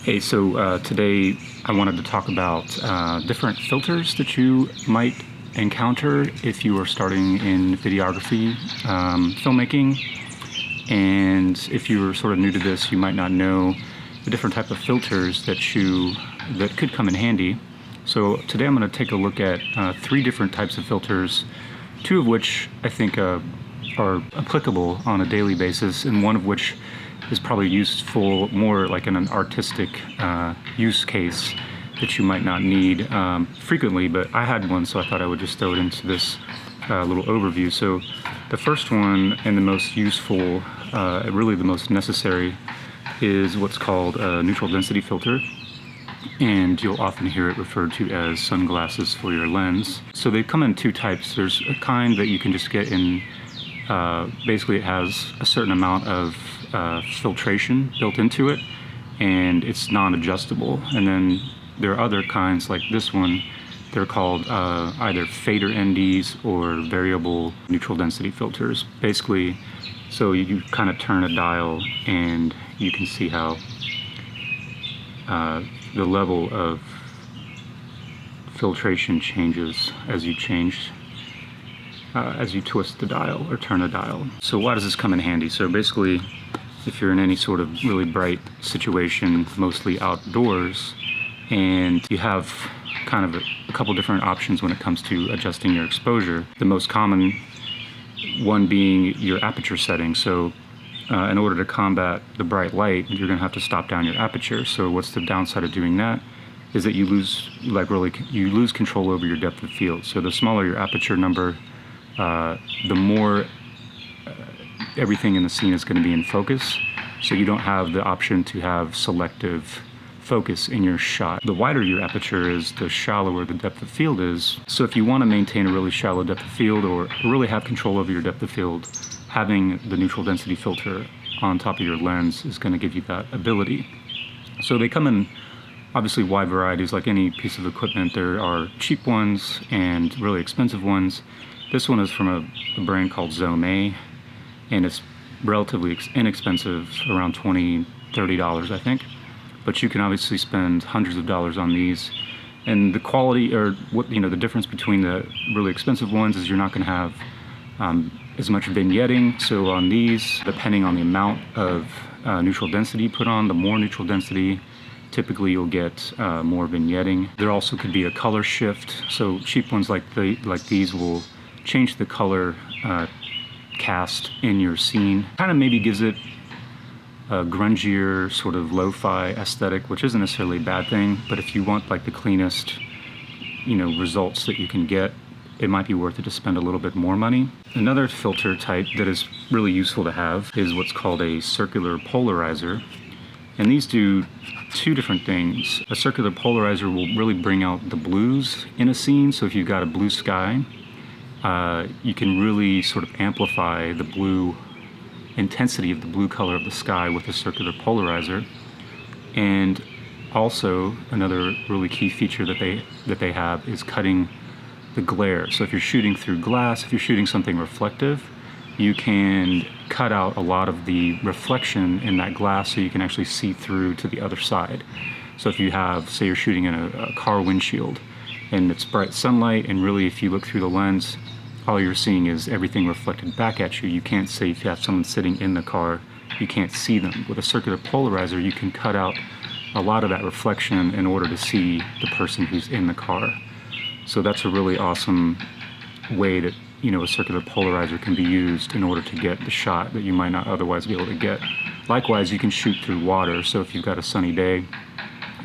Hey, so today I wanted to talk about different filters that you might encounter if you are starting in videography, filmmaking, and if you're sort of new to this, you might not know the different type of filters that could come in handy. So today I'm going to take a look at three different types of filters, two of which I think are applicable on a daily basis, and one of which is probably useful more like in an artistic use case that you might not need frequently, but I had one, so I thought I would just throw it into this little overview. So the first one, and the most useful, really the most necessary, is what's called a neutral density filter, and you'll often hear it referred to as sunglasses for your lens. So they come in two types. There's a kind that you can just get in, basically it has a certain amount of filtration built into it, and it's non-adjustable. And then there are other kinds like this one. They're called either fader NDs or variable neutral density filters. Basically, so you kind of turn a dial and you can see how the level of filtration changes as you twist the dial or turn a dial. So why does this come in handy? So basically, if you're in any sort of really bright situation, mostly outdoors, and you have kind of a couple different options when it comes to adjusting your exposure. The most common one being your aperture setting. So in order to combat the bright light, you're going to have to stop down your aperture. So what's the downside of doing that? Is that you lose control over your depth of field. So the smaller your aperture number, the more everything in the scene is going to be in focus, so you don't have the option to have selective focus in your shot. The wider your aperture is, the shallower the depth of field is. So if you want to maintain a really shallow depth of field or really have control over your depth of field, having the neutral density filter on top of your lens is going to give you that ability. So they come in obviously wide varieties. Like any piece of equipment, there are cheap ones and really expensive ones. This one is from a brand called Zome, and it's relatively inexpensive, around $20, $30, I think. But you can obviously spend hundreds of dollars on these. And the quality, or the difference between the really expensive ones is you're not going to have as much vignetting. So on these, depending on the amount of neutral density put on, the more neutral density, typically you'll get more vignetting. There also could be a color shift. So cheap ones like these will change the color cast in your scene. Kind of maybe gives it a grungier sort of lo-fi aesthetic, which isn't necessarily a bad thing, but if you want like the cleanest results that you can get, it might be worth it to spend a little bit more money. Another filter type that is really useful to have is what's called a circular polarizer, and these do two different things. A circular polarizer will really bring out the blues in a scene. So if you've got a blue sky, you can really sort of amplify the blue intensity of the blue color of the sky with a circular polarizer. And also another really key feature that they have is cutting the glare. So if you're shooting through glass, if you're shooting something reflective, you can cut out a lot of the reflection in that glass so you can actually see through to the other side. So if you have, say you're shooting in a car windshield and it's bright sunlight, and really if you look through the lens, all you're seeing is everything reflected back at you. You can't say, if you have someone sitting in the car, you can't see them. With a circular polarizer, you can cut out a lot of that reflection in order to see the person who's in the car. So that's a really awesome way that a circular polarizer can be used in order to get the shot that you might not otherwise be able to get. Likewise, you can shoot through water. So if you've got a sunny day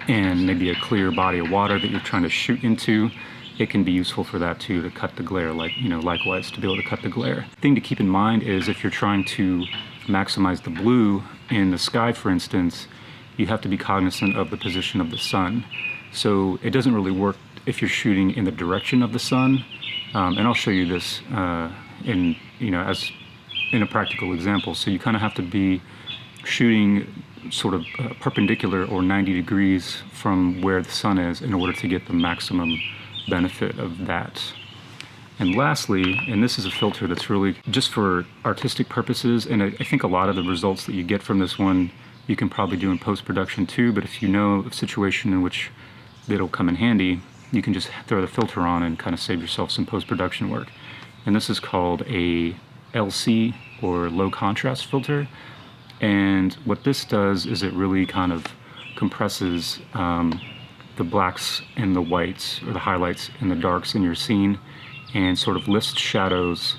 and maybe a clear body of water that you're trying to shoot into, it can be useful for that too, to cut the glare, likewise, to be able to cut the glare. The thing to keep in mind is if you're trying to maximize the blue in the sky, for instance, you have to be cognizant of the position of the sun. So it doesn't really work if you're shooting in the direction of the sun. And I'll show you this in a practical example. So you kind of have to be shooting sort of perpendicular or 90 degrees from where the sun is in order to get the maximum benefit of that. And lastly, and this is a filter that's really just for artistic purposes, and I think a lot of the results that you get from this one you can probably do in post-production too, but if you know a situation in which it'll come in handy, you can just throw the filter on and kind of save yourself some post-production work. And this is called a LC, or low contrast filter. And what this does is it really kind of compresses the blacks and the whites, or the highlights and the darks in your scene, and sort of lifts shadows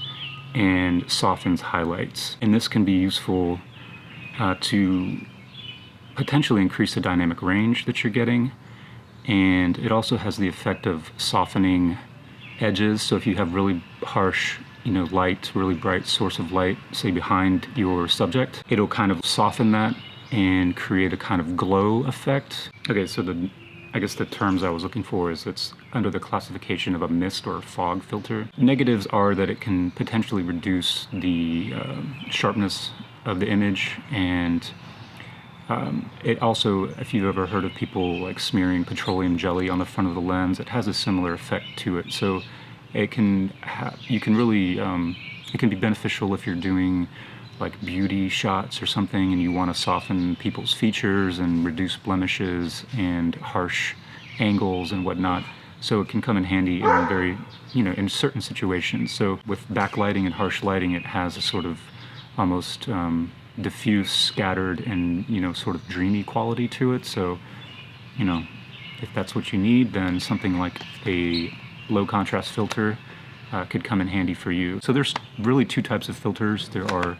and softens highlights. And this can be useful to potentially increase the dynamic range that you're getting. And it also has the effect of softening edges. So if you have really harsh, light, really bright source of light, say behind your subject, it'll kind of soften that and create a kind of glow effect. Okay, so I guess the terms I was looking for is it's under the classification of a mist or fog filter. Negatives are that it can potentially reduce the sharpness of the image, and it also, if you've ever heard of people like smearing petroleum jelly on the front of the lens, it has a similar effect to it. So it can it can be beneficial if you're doing like beauty shots or something and you want to soften people's features and reduce blemishes and harsh angles and whatnot. So it can come in handy in very, in certain situations. So with backlighting and harsh lighting, it has a sort of almost diffuse, scattered, and sort of dreamy quality to it. So if that's what you need, then something like a low contrast filter could come in handy for you. So there's really two types of filters. There are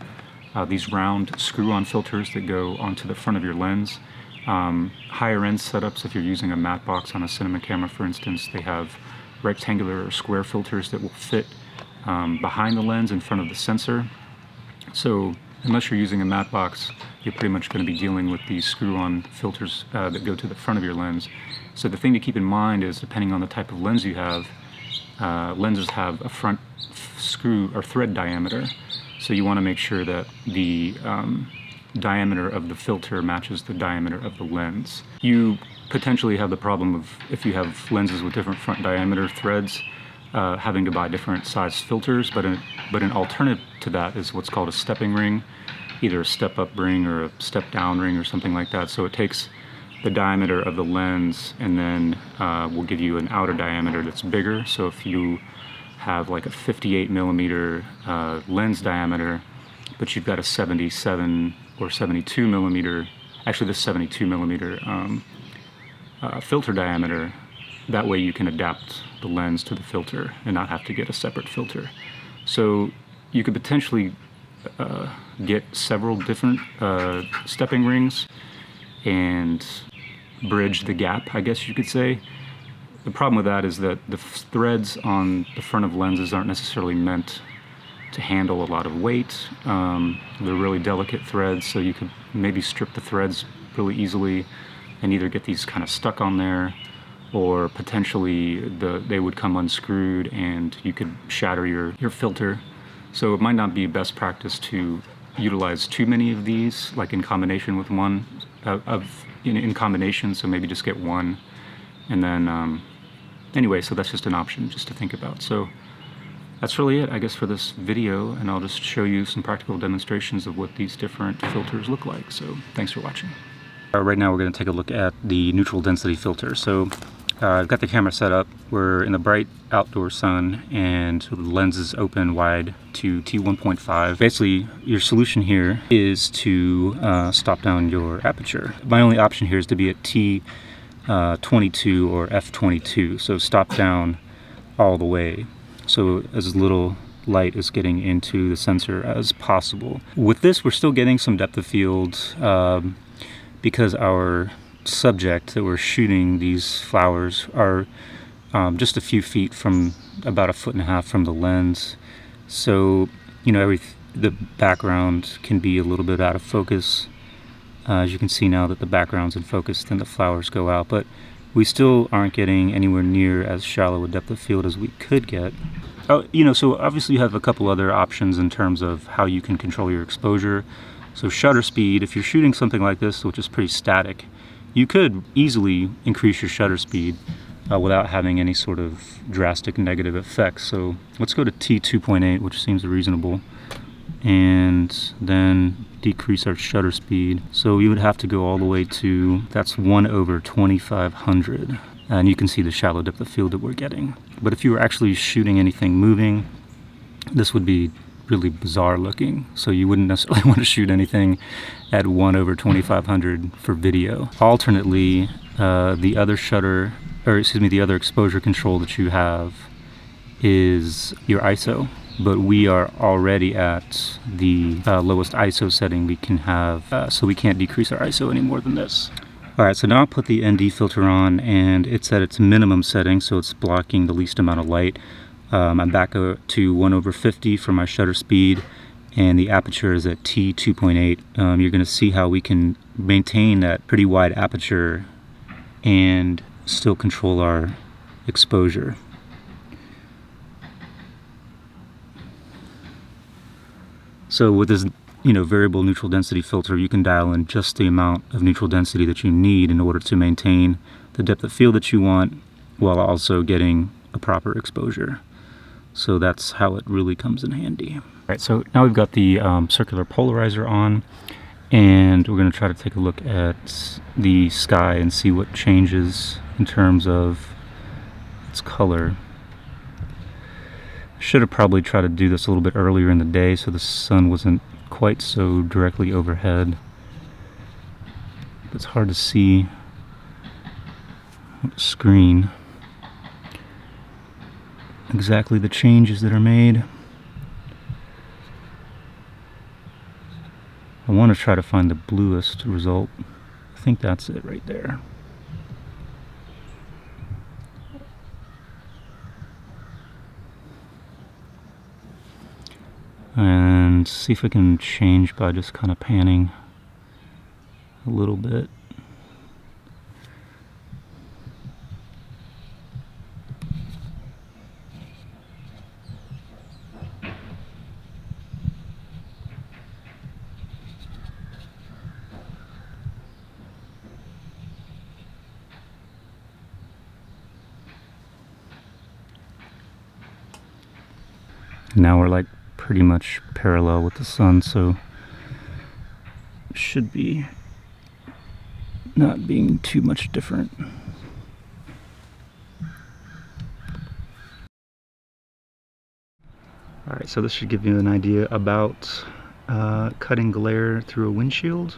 these round screw-on filters that go onto the front of your lens. Higher end setups, if you're using a matte box on a cinema camera, for instance, they have rectangular or square filters that will fit behind the lens in front of the sensor. So unless you're using a matte box, you're pretty much going to be dealing with these screw-on filters that go to the front of your lens. So the thing to keep in mind is, depending on the type of lens you have, lenses have a front screw or thread diameter. So you want to make sure that the diameter of the filter matches the diameter of the lens. You potentially have the problem of, if you have lenses with different front diameter threads, having to buy different size filters, but an alternative to that is what's called a stepping ring, either a step-up ring or a step-down ring or something like that. So it takes the diameter of the lens and then will give you an outer diameter that's bigger. So if you have like a 58 millimeter lens diameter, but you've got a 77 or 72 millimeter, actually the 72 millimeter filter diameter, that way you can adapt the lens to the filter and not have to get a separate filter. So you could potentially get several different stepping rings and bridge the gap, I guess you could say. The problem with that is that the threads on the front of lenses aren't necessarily meant to handle a lot of weight. They're really delicate threads, so you could maybe strip the threads really easily and either get these kind of stuck on there, or potentially they would come unscrewed and you could shatter your filter. So it might not be best practice to utilize too many of these, like in combination with one, in combination, so maybe just get one. And then, anyway, so that's just an option just to think about. So that's really it, I guess, for this video, and I'll just show you some practical demonstrations of what these different filters look like. So thanks for watching. Right now we're going to take a look at the neutral density filter. So I've got the camera set up. We're in the bright outdoor sun, and the lens is open wide to t1.5. Basically, your solution here is to stop down your aperture. My only option here is to be at t22 or f22, so stop down all the way, so as little light is getting into the sensor as possible. With this, we're still getting some depth of field because our subject that we're shooting, these flowers, are just a few feet from, about 1.5 feet from the lens. So the background can be a little bit out of focus. As you can see now that the background's in focus, then the flowers go out, but we still aren't getting anywhere near as shallow a depth of field as we could get. So obviously you have a couple other options in terms of how you can control your exposure. So shutter speed, if you're shooting something like this, which is pretty static, you could easily increase your shutter speed without having any sort of drastic negative effects. So let's go to t2.8, which seems reasonable. and then decrease our shutter speed. So we would have to go all the way to, that's 1/2500. And you can see the shallow depth of field that we're getting. But if you were actually shooting anything moving, this would be really bizarre looking. So you wouldn't necessarily want to shoot anything at 1/2500 for video. Alternately, the other shutter, or excuse me, the other exposure control that you have is your ISO. But we are already at the lowest ISO setting we can have, so we can't decrease our ISO any more than this. Alright, so now I'll put the ND filter on, and it's at its minimum setting, so it's blocking the least amount of light. I'm back to 1/50 for my shutter speed, and the aperture is at t2.8. You're going to see how we can maintain that pretty wide aperture and still control our exposure. So with this, variable neutral density filter, you can dial in just the amount of neutral density that you need in order to maintain the depth of field that you want while also getting a proper exposure. So that's how it really comes in handy. All right, so now we've got the circular polarizer on, and we're going to try to take a look at the sky and see what changes in terms of its color. Should have probably tried to do this a little bit earlier in the day so the sun wasn't quite so directly overhead. It's hard to see on the screen exactly the changes that are made. I want to try to find the bluest result. I think that's it right there. And see if I can change by just kind of panning a little bit. Now we're like pretty much parallel with the sun, so it should be not being too much different. Alright, so this should give you an idea about cutting glare through a windshield.